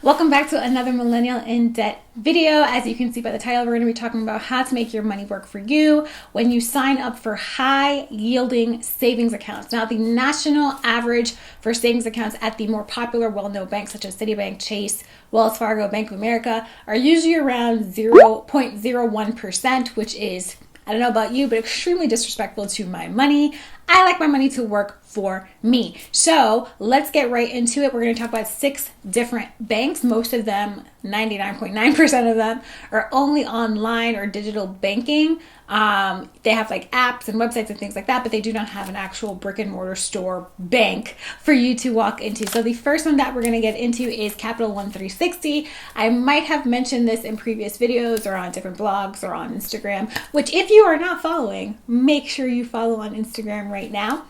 Welcome back to another Millennial in Debt video. As you can see by the title, we're going to be talking about how to make your money work for you when you sign up for high yielding savings accounts. Now, the national average for savings accounts at the more popular, well-known banks such as Citibank, Chase, Wells Fargo, Bank of America are usually around 0.01%, which is, I don't know about you, but extremely disrespectful to my money. I like my money to work for me. So let's get right into it. We're going to talk about 6 different banks. Most of them, 99.9% of them, are only online or digital banking. They have like apps and websites and things like that, but they do not have an actual brick and mortar store bank for you to walk into. So the first one that we're going to get into is Capital One 360. I might have mentioned this in previous videos or on different blogs or on Instagram, which if you are not following, make sure you follow on Instagram right now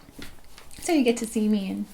so you get to see me and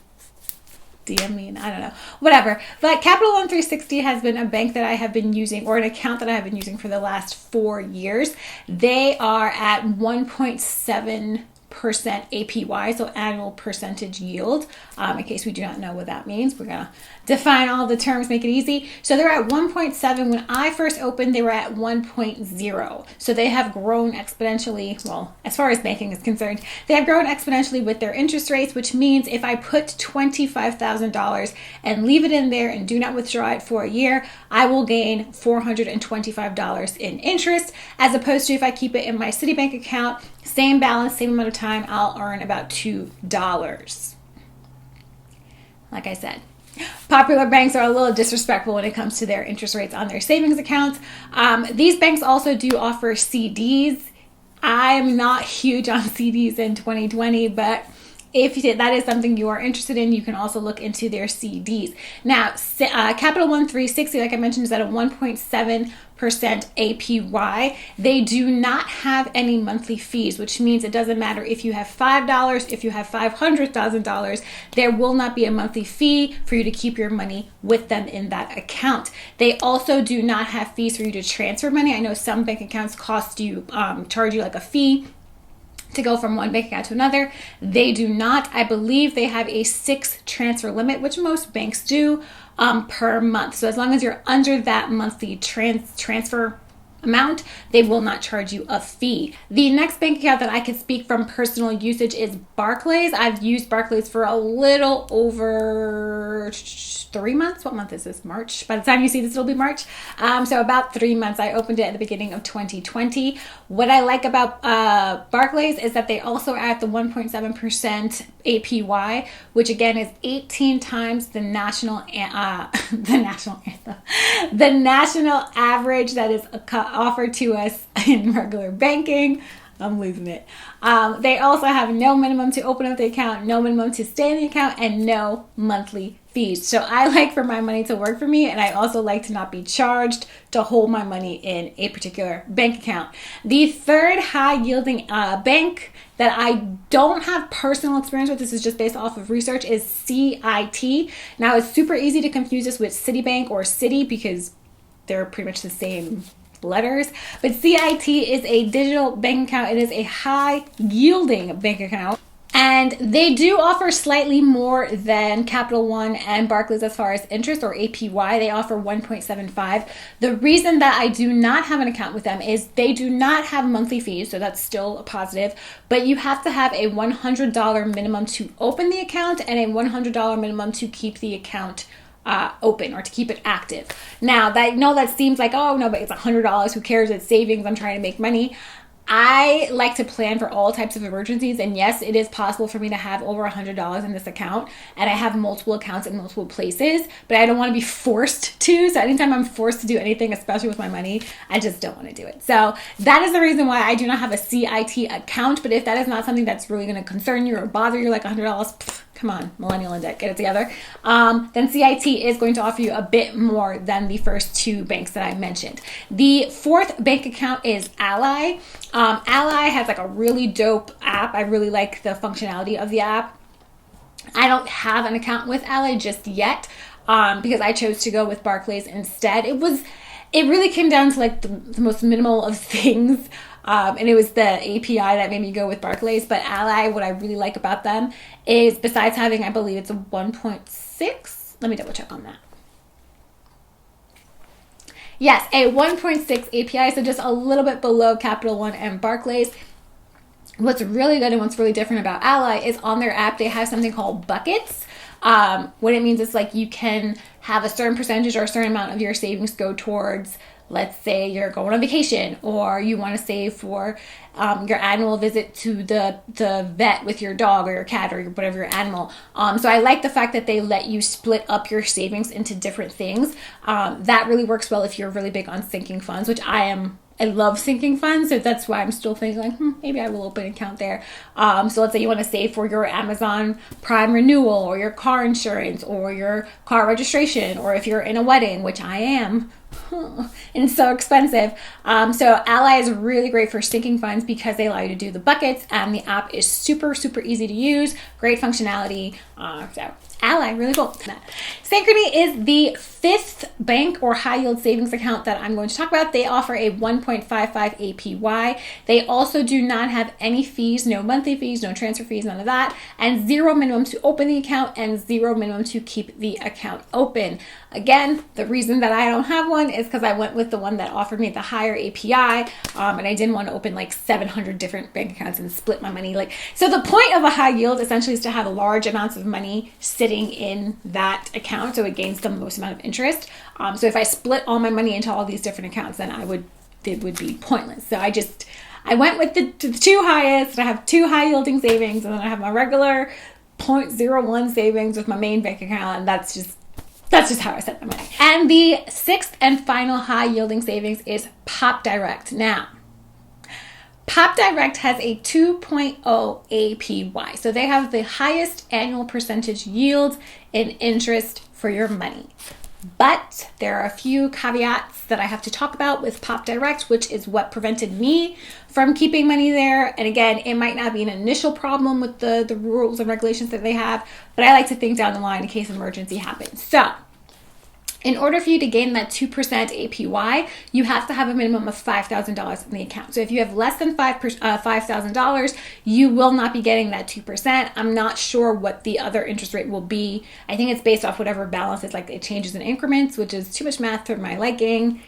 DM me and I don't know, whatever. But Capital One 360 has been a bank that I have been using, or an account that I have been using for the last 4 years. They are at 1.7% APY, so annual percentage yield. In case we do not know what that means, we're gonna define all the terms, make it easy. So they're at 1.7. When I first opened, they were at 1.0. So they have grown exponentially. Well, as far as banking is concerned, they have grown exponentially with their interest rates, which means if I put $25,000 and leave it in there and do not withdraw it for a year, I will gain $425 in interest, as opposed to if I keep it in my Citibank account, same balance, same amount of time, I'll earn about $2. Like I said, popular banks are a little disrespectful when it comes to their interest rates on their savings accounts. These banks also do offer CDs. I'm not huge on CDs in 2020, but if that is something you are interested in, you can also look into their CDs. Now, Capital One 360, like I mentioned, is at a 1.7% APY. They do not have any monthly fees, which means it doesn't matter if you have $5, if you have $500,000, there will not be a monthly fee for you to keep your money with them in that account. They also do not have fees for you to transfer money. I know some bank accounts charge you like a fee to go from one bank account to another. They do not. I believe they have a 6 transfer limit, which most banks do, per month. So as long as you're under that monthly transfer amount, they will not charge you a fee. The next bank account that I can speak from personal usage is Barclays. I've used Barclays for a little over 3 months. What month is this? March. By the time you see this, it'll be March. So about 3 months. I opened it at the beginning of 2020. What I like about Barclays is that they also are at the 1.7% APY, which again is 18 times the national the national average that is offered to us in regular banking. I'm losing it. They also have no minimum to open up the account, no minimum to stay in the account, and no monthly fees. So I like for my money to work for me, and I also like to not be charged to hold my money in a particular bank account. The third high yielding bank that I don't have personal experience with, this is just based off of research, is CIT. Now, it's super easy to confuse this with Citibank or Citi because they're pretty much the same letters, but CIT is a digital bank account. It is a high yielding bank account, and they do offer slightly more than Capital One and Barclays as far as interest or APY. They offer 1.75. The reason that I do not have an account with them is they do not have monthly fees, so that's still a positive, but you have to have a $100 minimum to open the account and a $100 minimum to keep the account open or to keep it active. Now, that seems like, oh no, but it's $100. Who cares? It's savings. I'm trying to make money. I like to plan for all types of emergencies, and yes, it is possible for me to have over $100 in this account, and I have multiple accounts in multiple places, but I don't want to be forced to. So anytime I'm forced to do anything, especially with my money, I just don't want to do it. So that is the reason why I do not have a CIT account. But if that is not something that's really going to concern you or bother you, like $100, come on, Millennial in Debt, get it together. Then CIT is going to offer you a bit more than the first 2 banks that I mentioned. The fourth bank account is Ally. Ally has like a really dope app. I really like the functionality of the app. I don't have an account with Ally just yet because I chose to go with Barclays instead. It really came down to like the most minimal of things. And it was the API that made me go with Barclays. But Ally, what I really like about them is, besides having, I believe it's a 1.6, let me double check on that. Yes, a 1.6 API, so just a little bit below Capital One and Barclays. What's really good and what's really different about Ally is on their app, they have something called buckets. What it means is like you can have a certain percentage or a certain amount of your savings go towards, let's say you're going on vacation, or you want to save for your annual visit to the vet with your dog or your cat or whatever your animal. So I like the fact that they let you split up your savings into different things. That really works well if you're really big on sinking funds, which I am. I love sinking funds, so that's why I'm still thinking like, maybe I will open an account there. So let's say you want to save for your Amazon Prime renewal, or your car insurance, or your car registration, or if you're in a wedding, which I am, and it's so expensive. So Ally is really great for sinking funds because they allow you to do the buckets, and the app is super, super easy to use, great functionality. So Ally, really cool. Synchrony is the 5th bank or high yield savings account that I'm going to talk about. They offer a 1.55 APY. They also do not have any fees, no monthly fees, no transfer fees, none of that, and 0 minimum to open the account and 0 minimum to keep the account open. Again, the reason that I don't have one is because I went with the one that offered me the higher API, and I didn't want to open like 700 different bank accounts and split my money. So the point of a high yield essentially is to have large amounts of money sitting in that account, so it gains the most amount of interest. So if I split all my money into all these different accounts, then it would be pointless. So I went with the two highest, and I have 2 high yielding savings, and then I have my regular 0.01 savings with my main bank account, and that's just how I set my money. And the 6th and final high yielding savings is Pop Direct. Now, Pop Direct has a 2.0 APY. So they have the highest annual percentage yield in interest for your money. But there are a few caveats that I have to talk about with Pop Direct, which is what prevented me from keeping money there. And again, it might not be an initial problem with the rules and regulations that they have, but I like to think down the line in case an emergency happens. So in order for you to gain that 2% APY, you have to have a minimum of $5,000 in the account. So if you have less than $5,000, you will not be getting that 2%. I'm not sure what the other interest rate will be. I think it's based off whatever balance is, like it changes in increments, which is too much math for my liking.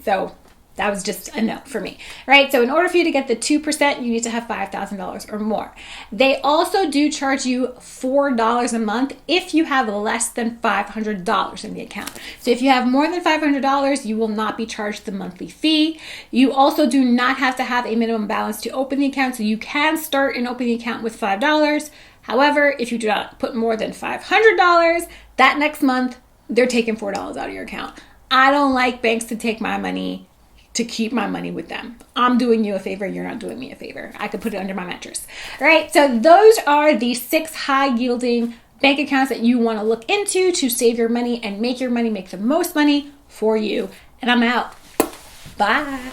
So that was just a no for me, right? So in order for you to get the 2%, you need to have $5,000 or more. They also do charge you $4 a month if you have less than $500 in the account. So if you have more than $500, you will not be charged the monthly fee. You also do not have to have a minimum balance to open the account, so you can start and open the account with $5. However, if you do not put more than $500, that next month, they're taking $4 out of your account. I don't like banks to take my money to keep my money with them. I'm doing you a favor, you're not doing me a favor. I could put it under my mattress. All right, so those are the 6 high yielding bank accounts that you want to look into to save your money and make your money make the most money for you. And I'm out. Bye.